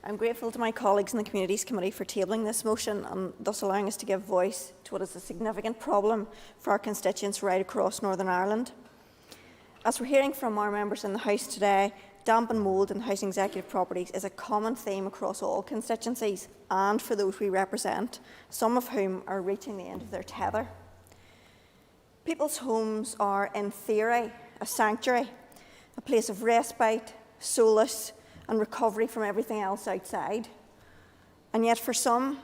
I'm grateful to my colleagues in the Communities Committee for tabling this motion and thus allowing us to give voice to what is a significant problem for our constituents right across Northern Ireland. As we're hearing from our members in the House today, damp and mould in housing executive properties is a common theme across all constituencies and for those we represent, some of whom are reaching the end of their tether. People's homes are, in theory, a sanctuary, a place of respite, solace and recovery from everything else outside. And yet for some,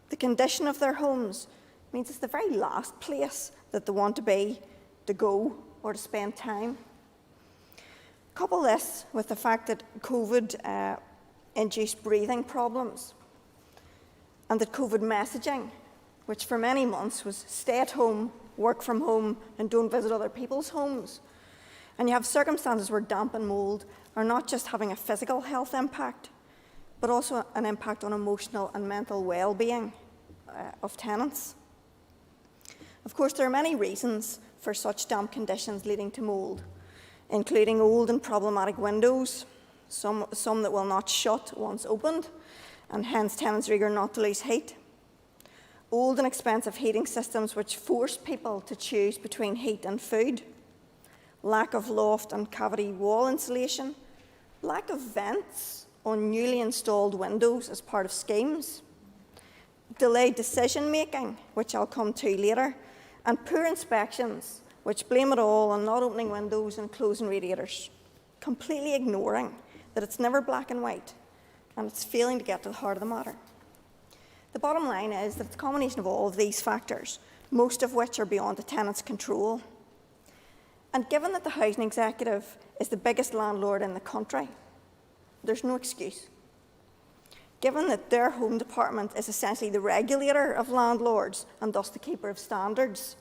the condition of their homes means it's the very last place that they want to be, to go or to spend time. Couple this with the fact that COVID induced breathing problems and that COVID messaging, which for many months was stay at home, work from home and don't visit other people's homes. And you have circumstances where damp and mould are not just having a physical health impact, but also an impact on emotional and mental well-being of tenants. Of course, there are many reasons for such damp conditions leading to mould, including old and problematic windows, some that will not shut once opened, and hence tenants are eager not to lose heat. Old and expensive heating systems which force people to choose between heat and food. Lack of loft and cavity wall insulation. Lack of vents on newly installed windows as part of schemes. Delayed decision making, which I'll come to later. And poor inspections, which blame it all on not opening windows and closing radiators, completely ignoring that it's never black and white, and it's failing to get to the heart of the matter. The bottom line is that it's a combination of all of these factors, most of which are beyond the tenant's control. And given that the housing executive is the biggest landlord in the country, there's no excuse. Given that their home department is essentially the regulator of landlords and thus the keeper of standards,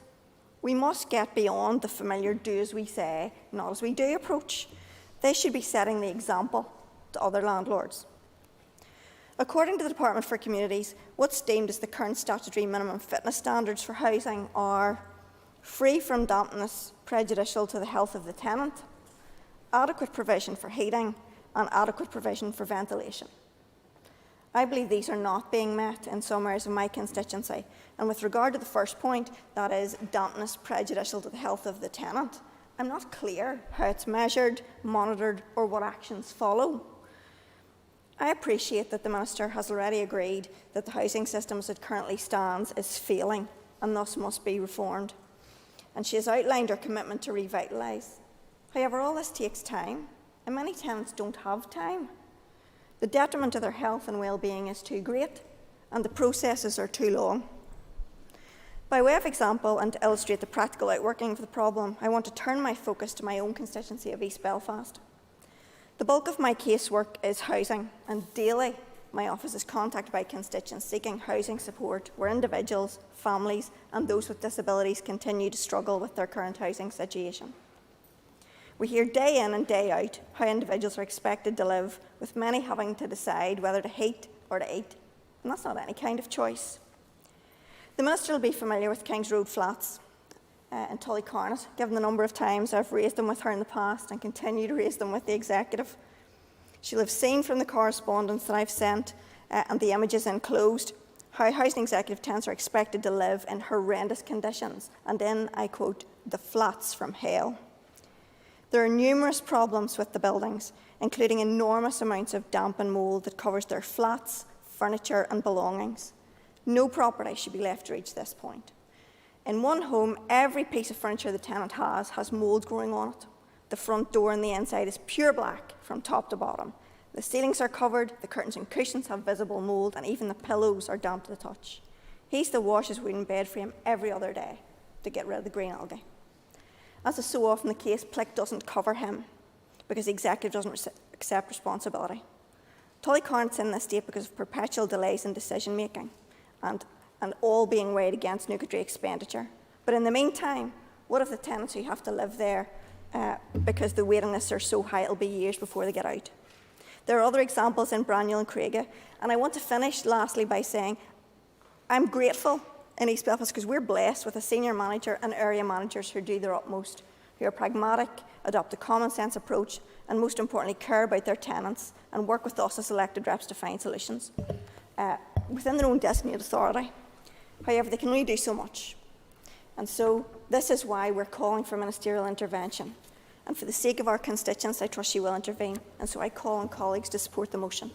we must get beyond the familiar do as we say, not as we do approach. They should be setting the example to other landlords. According to the Department for Communities, what's deemed as the current statutory minimum fitness standards for housing are free from dampness prejudicial to the health of the tenant, adequate provision for heating and adequate provision for ventilation. I believe these are not being met in some areas of my constituency. And with regard to the first point, that is dampness prejudicial to the health of the tenant, I'm not clear how it's measured, monitored, or what actions follow. I appreciate that the Minister has already agreed that the housing system as it currently stands is failing and thus must be reformed. And she has outlined her commitment to revitalise. However, all this takes time, and many tenants don't have time. The detriment to their health and well-being is too great, and the processes are too long. By way of example, and to illustrate the practical outworking of the problem, I want to turn my focus to my own constituency of East Belfast. The bulk of my casework is housing, and daily my office is contacted by constituents seeking housing support where individuals, families and those with disabilities continue to struggle with their current housing situation. We hear day in and day out how individuals are expected to live, with many having to decide whether to heat or to eat, and that's not any kind of choice. The Minister will be familiar with Kings Road flats in Tullycarnet, given the number of times I've raised them with her in the past and continue to raise them with the Executive. She'll have seen from the correspondence that I've sent and the images enclosed how housing executive tenants are expected to live in horrendous conditions and in, I quote, the flats from hell. There are numerous problems with the buildings, including enormous amounts of damp and mould that covers their flats, furniture and belongings. No property should be left to reach this point. In one home, every piece of furniture the tenant has mould growing on it. The front door and the inside is pure black from top to bottom. The ceilings are covered, the curtains and cushions have visible mould, and even the pillows are damp to the touch. He still washes wooden bed frame every other day to get rid of the green algae. As is so often the case, PLIC doesn't cover him because the Executive doesn't accept responsibility. Tullycarnet's in this state because of perpetual delays in decision making and all being weighed against nuclear expenditure. But in the meantime, what if the tenants who have to live there because the waiting lists are so high it'll be years before they get out? There are other examples in Braniel and Craigie, and I want to finish lastly by saying I'm grateful in East Belfast because we're blessed with a senior manager and area managers who do their utmost who are pragmatic, adopt a common sense approach, and most importantly, care about their tenants and work with us as elected reps to find solutions within their own designated authority. However, they can only do so much. And so this is why we're calling for ministerial intervention. And for the sake of our constituents, I trust you will intervene. And so I call on colleagues to support the motion.